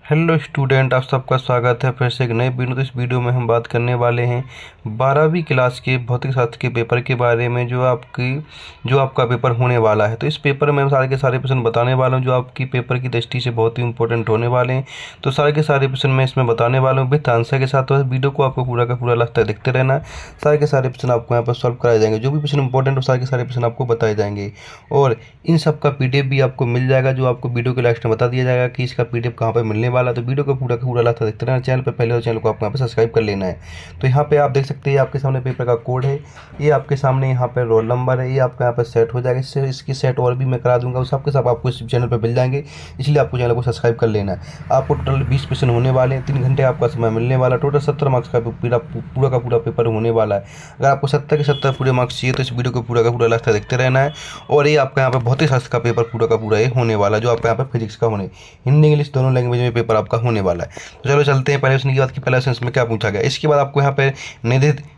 Hello student, आप सबका स्वागत है फिर से एक नए वीडियो। तो इस वीडियो में हम बात करने वाले हैं 12वीं क्लास के भौतिक शास्त्र के पेपर के बारे में, जो आपका पेपर होने वाला है। तो इस पेपर में हम सारे के सारे प्रश्न बताने वाला हूं जो आपकी पेपर की दृष्टि से बहुत ही इंपॉर्टेंट होने वाले हैं। तो सारे के सारे प्रश्न मैं इसमें बताने वाला हूँ विथ आंसर के साथ। तो वीडियो को आपको पूरा का पूरा लगता है देखते रहना है। सारे के सारे प्रश्न आपको यहाँ पर सॉल्व कराए जाएंगे। जो भी प्रश्न इंपॉर्टेंट हो सारे के सारे प्रश्न आपको बताए जाएंगे और इन सब का PDF भी आपको मिल जाएगा, जो आपको वीडियो के लास्ट में बता दिया जाएगा कि इसका PDF कहाँ पर मिलने वाला। तो वीडियो को पूरा का पूरा लास्ट देखते रहना। चैनल पर पहले, और चैनल को आपको यहाँ पर सब्सक्राइब कर लेना है। तो यहाँ पे आप देख सकते हैं आपके सामने पेपर का कोड है, ये आपके सामने यहाँ पे रोल नंबर है, ये आपका यहाँ पर सेट हो जाएगा। इससे इसकी सेट और भी मैं करा दूंगा, उस सबके सब आपको इस चैनल पर मिल जाएंगे। इसलिए आपको चैनल को सब्सक्राइब कर लेना है। आपको टोटल 20 क्वेश्चन होने वाले हैं, 3 घंटे आपका समय मिलने वाला। टोटल 70 मार्क्स का पूरा का पूरा पेपर होने वाला है। अगर आपको 70 के 70 पूरे मार्क्स चाहिए तो इस वीडियो को पूरा का पूरा लास्ट देखते रहना है। और ये आपका यहाँ पर भौतिक शास्त्र का पेपर पूरा का पूरा ये होने वाला, जो आपका यहाँ पर फिजिक्स का होने, हिंदी इंग्लिश दोनों लैंग्वेज में पेपर आपका होने वाला है। तो चलो चलते हैं पहले क्वेश्चन की बात की। पहले क्वेश्चन में क्या पूछा गया, इसके बाद आपको यहाँ पे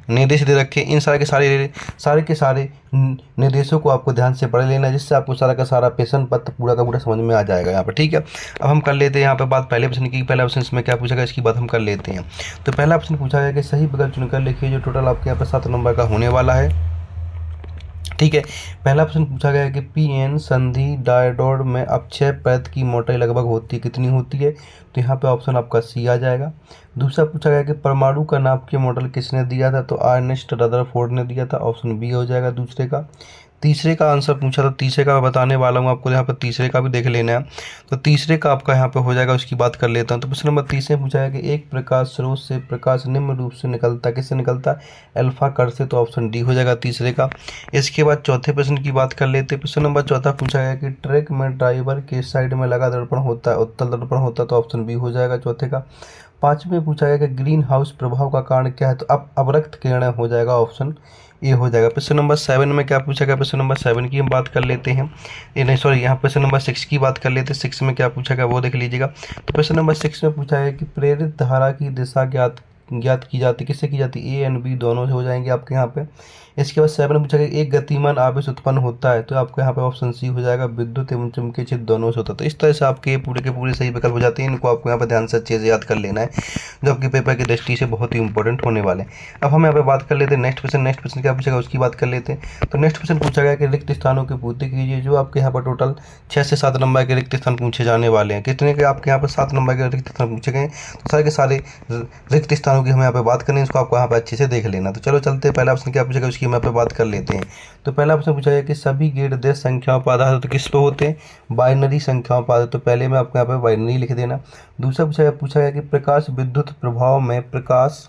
निर्देश दे रखे। इन सारे के सारे निर्देशों को आपको ध्यान से पढ़ लेना, जिससे आपको सारा का सारा प्रश्न पत्र पूरा का पूरा समझ में आ जाएगा यहाँ पर। ठीक है, अब हम कर लेते हैं यहाँ पे बात पहले प्रश्न की। पहला ऑप्शन में क्या पूछा गया इसकी बात हम कर लेते हैं। तो पहला ऑप्शन पूछा गया कि सही विकल्प चुनकर लिखिए, जो टोटल आपके यहाँ पर 7 नंबर का होने वाला है। ठीक है, पहला प्रश्न पूछा गया कि PN संधि डायोड में अपक्षय परत की मोटाई लगभग होती कितनी होती है। तो यहाँ पे ऑप्शन आपका C आ जाएगा। दूसरा पूछा गया कि परमाणु का नाभिकीय मॉडल किसने दिया था। तो अर्नेस्ट रदरफोर्ड ने दिया था, ऑप्शन B हो जाएगा दूसरे का। तीसरे का आंसर पूछा, तो तीसरे का बताने वाला हूँ आपको, यहाँ पर तीसरे का भी देख लेना है। तो तीसरे का आपका यहाँ पे हो जाएगा, उसकी बात कर लेता हूँ। तो प्रश्न नंबर 30 में पूछा है कि एक प्रकाश स्रोत से प्रकाश निम्न रूप से निकलता, किससे निकलता, अल्फा कण से। तो ऑप्शन D हो जाएगा तीसरे का। इसके बाद चौथे प्रश्न की बात कर लेते हैं। प्रश्न नंबर चौथा पूछा गया कि ट्रक में ड्राइवर के साइड में लगा दर्पण होता है, उत्तल दर्पण होता है। तो ऑप्शन B हो जाएगा चौथे का। पांचवें पूछा गया कि ग्रीन हाउस प्रभाव का कारण क्या है। तो अब अवरक्त किरणें हो जाएगा, ऑप्शन A हो जाएगा। प्रश्न नंबर 7 में क्या पूछा गया, प्रश्न नंबर 7 की हम बात कर लेते हैं। ये नहीं सॉरी, यहाँ प्रश्न नंबर 6 की बात कर लेते हैं। 6 में क्या पूछा गया वो देख लीजिएगा। तो प्रश्न नंबर 6 में पूछा है कि प्रेरित धारा की दिशा ज्ञात की जाती, किससे की जाती, A और B दोनों से हो जाएंगे आपके यहाँ पे। इसके बाद 7 में पूछा गया एक गतिमान आवेश उत्पन्न होता है। तो आपको यहाँ पे ऑप्शन C हो जाएगा, विद्युत एवं चुंबकीय क्षेत्र दोनों से होता है। तो इस तरह से आपके पूरे के पूरे सही विकल्प हो जाते हैं। इनको आपको यहाँ पर ध्यान से अच्छे से याद कर लेना है, जो आपके पेपर की दृष्टि से बहुत ही इंपॉर्टेंट होने वाले हैं। अब हम यहाँ पे बात कर लेते हैं नेक्स्ट क्वेश्चन क्या पूछेगा उसकी बात कर लेते हैं। तो नेक्स्ट क्वेश्चन पूछा गया कि रिक्त स्थानों की पूर्ति कीजिए, जो आपके यहाँ पर टोटल 6 से 7 नंबर के रिक्त स्थान पूछे जाने वाले हैं। कितने के आपके यहाँ पर 7 नंबर के रिक्त स्थान पूछे गए। तो सारे के सारे रिक्त स्थानों की हम यहाँ पे बात करें, इसको आपको यहाँ पे अच्छे से देख लेना। तो चलो चलते हैं, पहला ऑप्शन क्या पूछेगा उसकी हम यहाँ पे बात कर लेते हैं। तो पहला ऑप्शन पूछा गया कि सभी गेट 10 संख्याओं पर आधारित, तो किस पे होते हैं, बाइनरी संख्याओं पर आधारित। तो पहले में आपको यहाँ पे बाइनरी लिख देना। दूसरा पूछा गया कि प्रकाश विद्युत प्रभाव में प्रकाश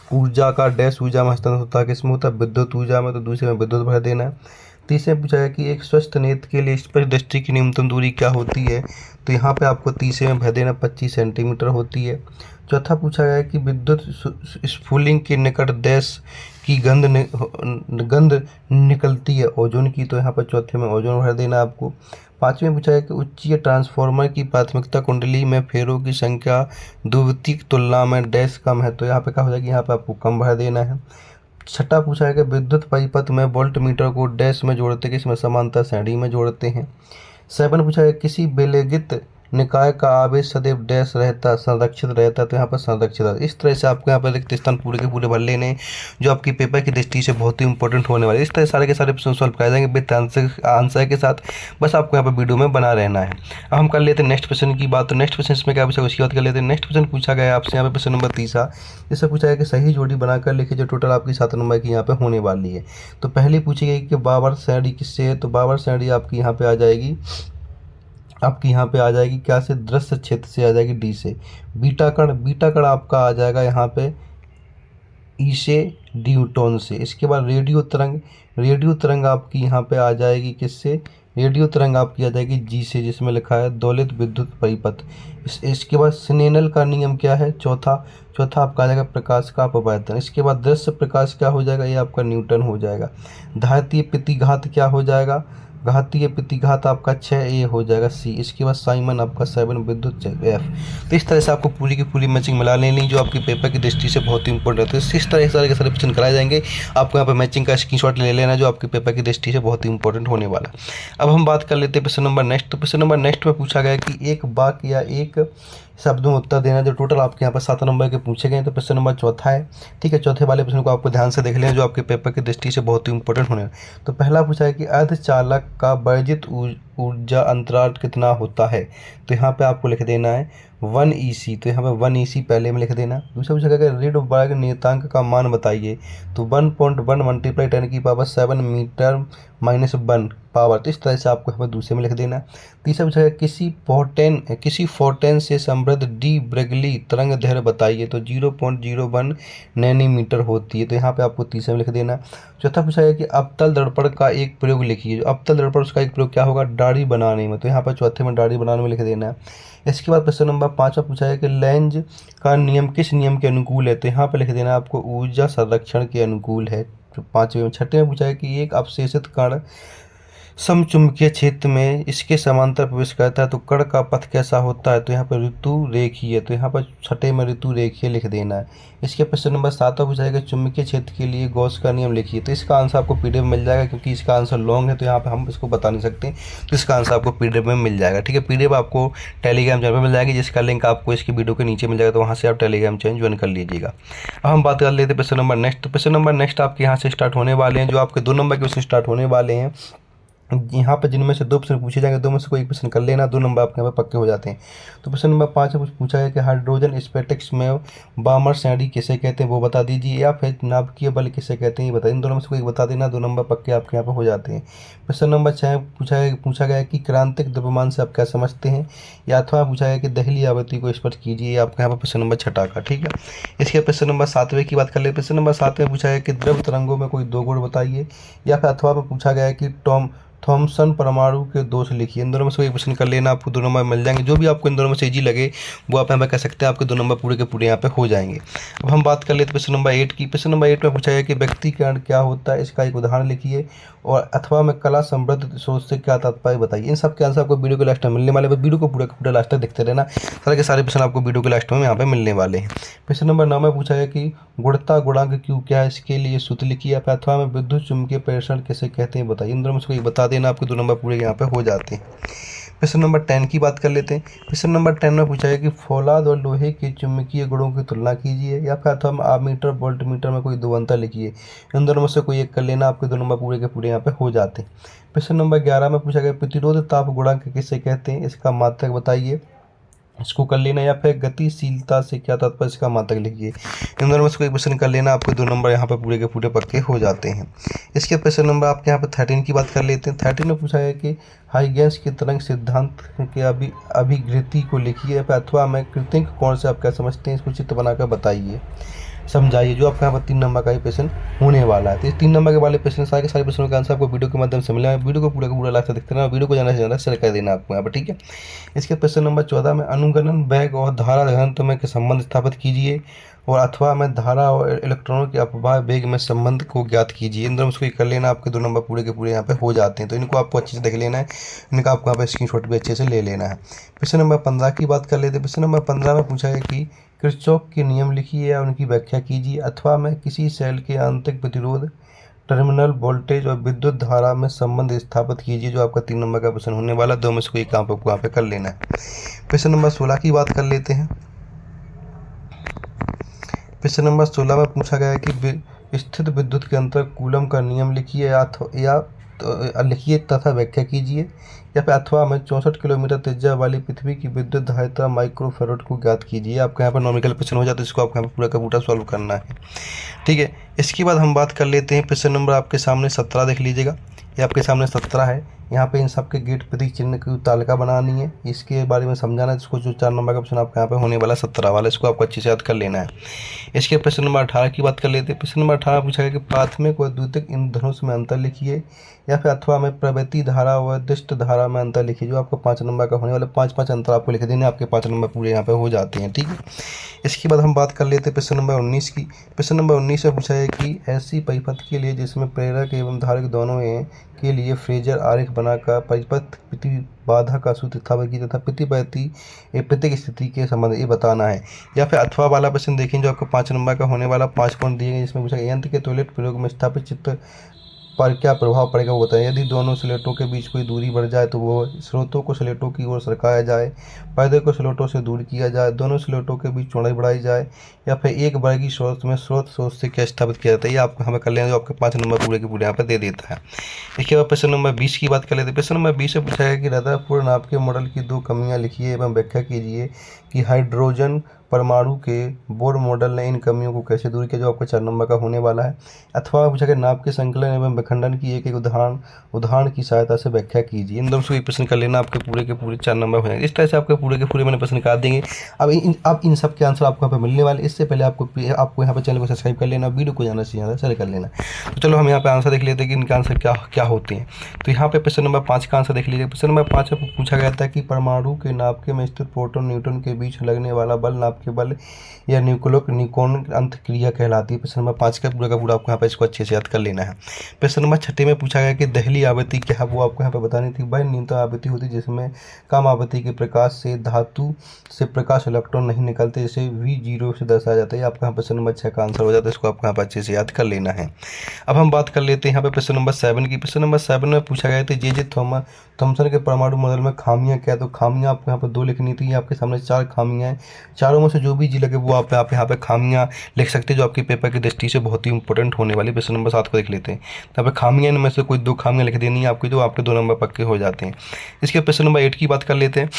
ऊर्जा का डैश ऊर्जा में हस्तांतरण होता है, किसमें होता है, विद्युत ऊर्जा में। तो दूसरे में विद्युत भर देना है। तीसरे में पूछा गया कि एक स्वस्थ नेत्र के लिए स्पष्ट दृष्टि की न्यूनतम दूरी क्या होती है। तो यहाँ पे आपको तीसरे में भर देना 25 सेंटीमीटर होती है। चौथा पूछा गया कि विद्युत स्फुलिंग के निकट डैश की गंध निकलती है, ओजोन की। तो यहाँ पर चौथे में ओजोन भर देना आपको। पाँचवें पूछा है कि उच्चीय ट्रांसफार्मर की प्राथमिकता कुंडली में फेरों की संख्या द्वितीयक की तुलना में डैश कम है। तो यहाँ पे क्या हो जाएगी, यहाँ पे आपको कम भर देना है। छठा पूछा है कि विद्युत परिपथ में वोल्ट मीटर को डैश में जोड़ते हैं, किसमें, समांतर श्रेणी में जोड़ते हैं। 7 पूछा है किसी विलगित निकाय का आवेश सदैव डैश रहता, संरक्षित रहता। तो यहाँ पर संरक्षित है। इस तरह से आपको यहाँ पर रिक्त स्थान पूरे के पूरे भर लेने हैं, जो आपकी पेपर की दृष्टि से बहुत ही इंपॉर्टेंट होने वाले। इस तरह सारे के सारे प्रश्न सॉल्व कराए जाएंगे विद आंसर के साथ। बस आपको यहाँ पर वीडियो में बना रहना है। अब हम कर लेते हैं नेक्स्ट क्वेश्चन की बात। तो नेक्स्ट क्वेश्चन में क्या पूछा उसकी बात कर लेते हैं। नेक्स्ट क्वेश्चन पूछा गया आपसे यहाँ पे प्रश्न नंबर 30, जिससे पूछा गया कि सही जोड़ी बनाकर लिखिए, जो टोटल आपकी 7 नंबर की यहाँ पे होने वाली है। तो पहली पूछी गई कि बाबर श्रेणी किससे है। तो बाबर श्रेणी आपकी यहाँ पे आ जाएगी, क्या से, दृश्य क्षेत्र से आ जाएगी, D से। बीटा कण आपका आ जाएगा यहाँ पे E से, न्यूटन से। इसके बाद रेडियो तरंग आपकी यहाँ पे आ जाएगी किससे, रेडियो तरंग आपकी आ जाएगी G से, जिसमें लिखा है दोलित विद्युत परिपथ। इसके बाद स्नेनल का नियम क्या है, चौथा आपका आ जाएगा प्रकाश का अपवर्तन। इसके बाद दृश्य प्रकाश क्या हो जाएगा, ये आपका न्यूटन हो जाएगा। घातीय प्रतिघात क्या हो जाएगा, घातीय प्रतिघात आपका 6 ए हो जाएगा सी। इसके बाद साइमन आपका 7, विद्युत एफ। तो इस तरह से आपको पूरी की पूरी मैचिंग मिला लेनी जो आपकी पेपर की दृष्टि से बहुत ही इंपॉर्टेंट है। तो इस तरह के सारे क्वेश्चन कराए जाएंगे, आपको यहाँ पर मैचिंग का स्क्रीनशॉट ले लेना जो आपके पेपर की दृष्टि से बहुत ही इंपॉर्टेंट होने वाला। अब हम बात कर लेते हैं क्वेश्चन नंबर नेक्स्ट। तो क्वेश्चन नंबर नेक्स्ट में पूछा गया कि एक वाक्य या एक शब्द में उत्तर देना, जो टोटल आपके यहाँ पर 7 नंबर के पूछे गए। तो क्वेश्चन नंबर चौथा है, ठीक है। चौथे वाले प्रश्न को आपको ध्यान से देख लें जो आपके पेपर की दृष्टि से बहुत ही इंपॉर्टेंट होने। तो पहला पूछा है कि अर्धचालक का वर्जित ऊर्जा अंतराल कितना होता है। तो यहाँ पे आपको लिख देना है 1 EC। तो यहाँ पे 1 EC पहले में लिख देना। दूसरा पूछा गया रीडबर्ग नियतांक का मान बताइए। तो 1.1 मल्टीप्लाई 10⁻7 मीटर माइनस 1 पावर। तो इस तरह से आपको यहाँ पर दूसरे में लिख देना। तीसरा पूछा गया किसी फोर्टेन से समृद्ध डी ब्रेगली तरंग दैर्घ्य बताइए। तो 0.01 नैनोमीटर होती है। तो यहाँ पे आपको तीसरे में लिख देना। चौथा पूछा गया कि अवतल दर्पण का एक प्रयोग लिखिए। जो अवतल दर्पण उसका एक प्रयोग क्या होगा, दाढ़ी बनाने में। तो यहाँ पर चौथे में दाढ़ी बनाने में लिख देना है। इसके बाद प्रश्न नंबर 5 पूछा है कि लेंज का नियम किस नियम के अनुकूल है। तो यहाँ पे लिख देना आपको ऊर्जा संरक्षण के अनुकूल है। तो 5वें में। छठे में पूछा है कि एक अवशेषित कण समचुंबकीय क्षेत्र में इसके समांतर प्रवेश करता है तो कण का पथ कैसा होता है। तो यहाँ पर ऋतु रेखीय। तो यहाँ पर छठे में ऋतु रेखीय लिख देना है। इसके प्रश्न नंबर 7 पूछा है कि चुंबकीय क्षेत्र के लिए गॉस का नियम लिखिए। तो इसका आंसर आपको पीडीएफ में मिल जाएगा, क्योंकि इसका आंसर लॉन्ग है तो यहाँ पे हम इसको बता नहीं सकते। तो इसका आंसर आपको पीडीएफ में मिल जाएगा, ठीक है। पीडीएफ आपको टेलीग्राम चैनल पर मिल जाएगी, जिसका लिंक आपको इसकी वीडियो के नीचे मिल जाएगा। तो वहाँ से आप टेलीग्राम चैनल ज्वाइन कर लीजिएगा। अब हम बात कर लेते हैं प्रश्न नंबर नेक्स्ट। तो प्रश्न नंबर नेक्स्ट आपके यहाँ से स्टार्ट होने वाले हैं, जो आपके 2 नंबर के क्वेश्चन स्टार्ट होने वाले हैं। यहाँ पर जिनमें से 2 प्रश्न पूछे जाएंगे, 2 में से कोई एक प्रश्न कर लेना, 2 नंबर आपके यहाँ पे पक्के हो जाते हैं। तो प्रश्न नंबर 5 में पूछा है कि हाइड्रोजन स्पेटिक्स में बामर श्रेणी किसे कहते हैं वो बता दीजिए, या फिर नाभिकीय बल किसे कहते हैं ये बताइए। इन दोनों में से कोई बता देना, 2 नंबर पक्के आपके यहाँ पे हो जाते हैं। प्रश्न नंबर 6 पूछा गया है कि क्रांतिक द्रव्यमान से आप क्या समझते हैं, या अथवा पूछा है कि दहली आवृत्ति को स्पष्ट कीजिए। आपके यहाँ पर प्रश्न नंबर 6 का, ठीक है। इसके प्रश्न नंबर 7वें की बात कर ले। प्रश्न नंबर 7 में पूछा है कि द्रव तरंगों में कोई 2 गुण बताइए, या फिर अथवा में पूछा गया है कि थॉमसन परमाणु के दोष लिखिए। इन दोनों में से कोई क्वेश्चन कर लेना, आपको 2 नंबर मिल जाएंगे। जो भी आपको इन दोनों में से इजी लगे वो आप यहाँ पे कह सकते हैं, आपके 2 नंबर पूरे के पूरे यहाँ पे हो जाएंगे। अब हम बात कर लेते हैं प्रश्न नंबर 8 की। प्रश्न नंबर 8 में पूछा है कि व्यक्तिकरण क्या होता है, इसका एक उदाहरण लिखिए, और अथवा में कला समृद्ध सोच से क्या तात्पर्य बताइए। इन सब के आंसर आपको वीडियो के लास्ट में मिलने वाले हैं। वीडियो को पूरा का पूरा लास्ट तक देखते रहना, सारे के सारे प्रश्न आपको वीडियो के लास्ट में यहाँ पे मिलने वाले हैं। प्रश्न नंबर 9 में पूछा है कि गुणता गुणांक क्यू क्या है, इसके लिए सूत्र लिखिए। अथवा में विद्युत चुम्बकीय प्रेषण किसे कहते हैं बताइए। इन दोनों में से कोई बता देना, आपके 2 नंबर पूरे यहाँ पे हो जाते हैं। प्रश्न नंबर 10 की बात कर लेते हैं। प्रश्न नंबर 10 में पूछा है कि फौलाद और लोहे के चुंबकीय गुणों की तुलना कीजिए, या फिर अथवा आमीटर वोल्टमीटर में कोई 2 अंतर लिखिए। इन दोनों में से कोई एक कर लेना, आपके 2 नंबर पूरे के पूरे यहाँ पे हो जाते हैं। प्रश्न नंबर 11 में पूछा गया प्रतिरोध ताप गुणांक किसे कहते हैं, इसका मात्रक बताइए। इसको कर लेना, या फिर गतिशीलता से क्या तात्पर्य, इसका मात्रक लिखिए। इन दोनों में से कोई क्वेश्चन कर लेना, आपके 2 नंबर यहाँ पर पूरे के पूरे पक्के हो जाते हैं। इसके प्रश्न नंबर आपके यहाँ पर 13 की बात कर लेते हैं। 13 में पूछा है कि हाइगेंस के तरंग सिद्धांत के अभिवृत्ति को लिखिए, अथवा में कृतिंक कोण से आप क्या समझते हैं, इसको चित्र बनाकर बताइए, समझाइए। जो आपके यहाँ पर 3 नंबर का ही प्रश्न होने वाला है। तो इस 3 नंबर के वाले प्रश्न सारे के सारे प्रश्नों का आंसर आपको वीडियो के माध्यम से मिलेगा। वीडियो को पूरा का पूरा लास्ट तक देखते रहना, वीडियो को ज़्यादा से ज़्यादा शेयर कर देना आपको यहाँ पर, ठीक है। इसके प्रश्न नंबर 14 में अनुगणन वेग और धारा घनत्व में संबंध स्थापित कीजिए, और अथवा में धारा और इलेक्ट्रॉनों के अपवाह वेग में संबंध को ज्ञात कीजिए। इन दोनों में से कोई कर लेना, आपके 2 नंबर पूरे के पूरे यहाँ पे हो जाते हैं। तो इनको आपको अच्छे से देख लेना है, इनका आपको यहाँ पे स्क्रीनशॉट भी अच्छे से ले लेना है। प्रश्न नंबर 15 की बात कर लेते हैं। प्रश्न नंबर 15 में पूछा है कि किरचॉफ के नियम लिखिए या उनकी व्याख्या कीजिए, अथवा में किसी सेल के आंतरिक प्रतिरोध, टर्मिनल वोल्टेज और विद्युत धारा में संबंध स्थापित कीजिए। जो आपका 3 नंबर का प्रश्न होने वाला, 2 में से कोई काम आपको यहाँ पे कर लेना है। प्रश्न नंबर 16 की बात कर लेते हैं। प्रश्न नंबर 16 में पूछा गया है कि स्थित विद्युत के अंतर कूलम का नियम लिखिए, या लिखिए तथा व्याख्या कीजिए, या फिर अथवा में 64 किलोमीटर त्रिज्या वाली पृथ्वी की विद्युत धारिता माइक्रोफेराड को ज्ञात कीजिए। आपके यहाँ पर नॉमिकल प्रश्न हो जाता है, इसको आपको यहाँ पर पूरा का पूरा सॉल्व करना है, ठीक है। इसके बाद हम बात कर लेते हैं प्रश्न नंबर आपके सामने 17 देख लीजिएगा, ये आपके सामने 17 है। यहाँ पे इन सब के गेट प्रतीक चिन्ह की तालिका बनानी है, इसके बारे में समझाना है। इसको जो 4 नंबर का प्रश्न आपके यहाँ पे होने वाला 17 वाला, इसको आपको अच्छे से याद कर लेना है। इसके प्रश्न नंबर 18 की बात कर लेते हैं। प्रश्न नंबर 18 पूछा गया कि प्राथमिक और द्वितीयक इंधनों में अंतर लिखिए, या फिर अथवा में प्रवृत्ति धारा व दिष्ट धारा में अंतर लिखिए। जो आपको 5 नंबर का होने वाला, 5 अंतर आपको लिख देने, आपके 5 नंबर पूरे यहाँ पे हो जाते हैं, ठीक है। इसके बाद हम बात कर लेते हैं प्रश्न नंबर 19 की। प्रश्न नंबर 19 में पूछा है कि ऐसी परिपथ के लिए जिसमें प्रेरक एवं धारक दोनों हैं, के लिए फ्रेजर आरेख बनाकर परिपथ प्रतिबाधा का सूत्र स्थापित किया तथा प्रतिक स्थिति के संबंध ये बताना है। या फिर अथवा वाला प्रश्न देखें जो आपको 5 नंबर का होने वाला 5 पॉइंट दिए गए, जिसमें पूछा गया यंत्र के त्वरित प्रयोग में स्थापित चित्र पर क्या प्रभाव पड़ेगा वो बताएं। यदि दोनों स्लेटों के बीच कोई दूरी बढ़ जाए तो वो स्रोतों को स्लेटों की ओर सरकाया जाए, पर्दे को स्लेटों से दूर किया जाए, दोनों स्लेटों के बीच चौड़ाई बढ़ाई जाए, या फिर एक वर्गी स्रोत में स्रोत से क्या स्थापित किया जाता है। ये आपको हमें कर लेना जो आपके 5 नंबर पूरे के पूरे यहाँ पर दे देता है। इसके बाद प्रश्न नंबर 20 की बात कर लेते हैं। प्रश्न नंबर 20 से पूछा गया कि रदरफोर्ड नाप के मॉडल की 2 कमियां लिखिए एवं व्याख्या कीजिए कि हाइड्रोजन परमाणु के बोर मॉडल ने इन कमियों को कैसे दूर किया, जो आपको 4 नंबर का होने वाला है। अथवा पूछा गया नाप के संकलन एवं विखंडन की एक उदाहरण की सहायता से व्याख्या कीजिए। इन दोनों से एक प्रश्न कर लेना, आपके पूरे के पूरे 4 नंबर हो जाएंगे। इस तरह से आपके पूरे के पूरे मैंने प्रश्न काट देंगे। अब इन सब के आंसर आपको यहाँ पे मिलने वाले। इससे पहले आपको यहाँ पे चैनल को सब्सक्राइब कर लेना, वीडियो को ज़्यादा से ज़्यादा शेयर कर लेना। तो चलो हम यहाँ पे आंसर देख लेते हैं कि इनके आंसर क्या होते हैं। तो यहाँ पे प्रश्न नंबर 5 का आंसर देख लीजिए। प्रश्न नंबर 5 में पूछा गया था कि परमाणु के नाभिक में स्थित प्रोटॉन न्यूट्रॉन के बीच लगने वाला बल नाभिक के बल या निकोन अंतःक्रिया कहलाती है। प्रश्न नंबर 5 का पूरा आपको यहाँ पे इसको अच्छे से याद कर लेना है। प्रश्न नंबर 6 में पूछा गया कि दहली आवृत्ति क्या है, वो आपको यहाँ पे बतानी थी। वह न्यूनतम आवृत्ति होती है जिसमें कम आवृत्ति के प्रकाश से धातु से प्रकाश इलेक्ट्रॉन नहीं निकलते, जिसे V0 से दर्शाया जाता है। आपका यहाँ प्रश्न नंबर 6 का आंसर हो जाता है। इसको आपको यहाँ पर अच्छे से याद कर लेना है। अब हम बात कर लेते हैं यहाँ पे प्रश्न नंबर 7 की। प्रश्न नंबर 7 में पूछा गया था जे थॉमसन के परमाणु मॉडल में खामियां क्या। तो खामियां आपको यहाँ पर 2 लिखनी थी। आपके सामने 4 खामियां हैं, चारों में से जो भी जी लगे वो आप यहाँ पे खामियां लिख सकते हैं, जो आपके पेपर की दृष्टि से बहुत ही इंपॉर्टेंट होने वाली। प्रश्न नंबर 7 को देख लेते हैं। यहाँ पे खामियां में से कोई 2 खामियां लिख देनी है आपकी, जो आपके 2 नंबर पक्के हो जाते हैं। इसके प्रश्न नंबर 8 की बात कर लेते हैं।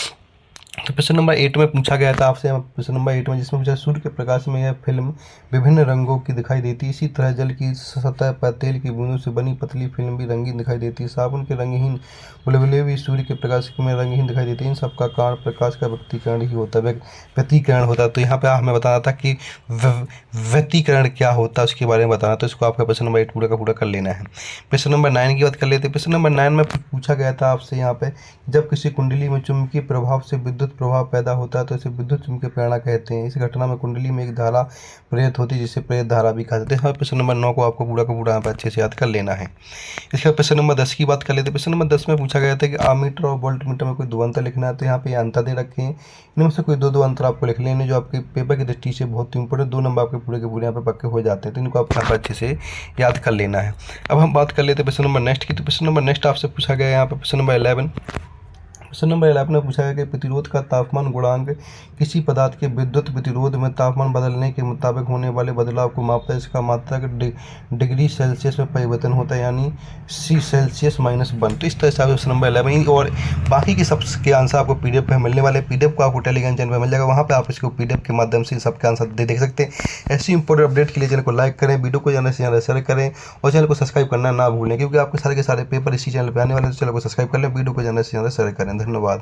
तो प्रश्न नंबर 8 में पूछा गया था आपसे, प्रश्न नंबर 8 में जिसमें पूछा सूर्य के प्रकाश में यह फिल्म विभिन्न रंगों की दिखाई देती है। इसी तरह जल की सतह पर तेल की बूंदों से बनी पतली फिल्म भी रंगीन दिखाई देती है। साबुन के रंगहीन बुलबुले भी सूर्य के प्रकाश में रंगहीन दिखाई देते हैं। इन सबका कारण प्रकाश का व्यतिकरण ही होता है, व्यतिकरण होता है। तो यहाँ पे हमें बताना था कि व्यतिकरण क्या होता है, उसके बारे में बताना। तो इसको आपका प्रश्न नंबर 8 पूरा का पूरा कर लेना है। प्रश्न नंबर 9 की बात कर लेते हैं। प्रश्न नंबर 9 में पूछा गया था आपसे यहाँ पे, जब किसी कुंडली में चुंबकीय प्रभाव से विद्युत प्रभाव पैदा होता है तो इसे विद्युत चुम्बकीय प्रेरणा कहते हैं। इस घटना में कुंडली में एक धारा प्रेरित होती है जिसे प्रेरित धारा भी कहते हैं। प्रश्न नंबर 9 को आपको पूरा का पूरा यहाँ पर अच्छे से याद कर लेना है। इसके बाद प्रश्न नंबर 10 की बात कर लेते हैं। प्रश्न नंबर 10 में पूछा गया था कि आमीटर और वोल्ट मीटर में कोई 2 अंतर लिखना है। तो यहाँ पे अंतर दे रखे हैं, इनमें से कोई 2 अंतर आपको लिख लेने, जो आपके पेपर की दृष्टि से बहुत ही इंपॉर्टेंट। 2 नंबर आपके पूरे के पूरे यहाँ पे पक्के हो जाते हैं। तो इनको आपको यहाँ पर अच्छे से याद कर लेना है। अब हम बात कर लेते हैं प्रश्न नंबर नेक्स्ट की। तो प्रश्न नंबर नेक्स्ट आपसे पूछा गया है यहाँ पे प्रश्न नंबर 11। प्रश्न नंबर 11 में पूछा गया कि प्रतिरोध का तापमान गुणांक किसी पदार्थ के विद्युत प्रतिरोध में तापमान बदलने के मुताबिक होने वाले बदलाव को मापता है। इसका मात्रक डिग्री सेल्सियस में परिवर्तन होता है, यानी C(-1). तो इस तरह से प्रश्न नंबर 11 और बाकी के सब के आंसर आपको PDF में मिलने वाले। PDF को आपको टेलीग्राम चैनल पर मिल जाएगा, वहाँ पर आप इसको PDF के माध्यम से सबके आंसर देख सकते हैं। ऐसी इंपॉर्टेंट अपडेट के लिए चैनल को लाइक करें, वीडियो को ज़्यादा से ज़्यादा शेयर करें और चैनल को सब्सक्राइब करना ना भूलें, क्योंकि आपके सारे के सारे पेपर इसी चैनल पर आने वाले हैं। तो चैनल को सब्सक्राइब कर लें, वीडियो को ज़्यादा से ज़्यादा शेयर करें। धन्यवाद।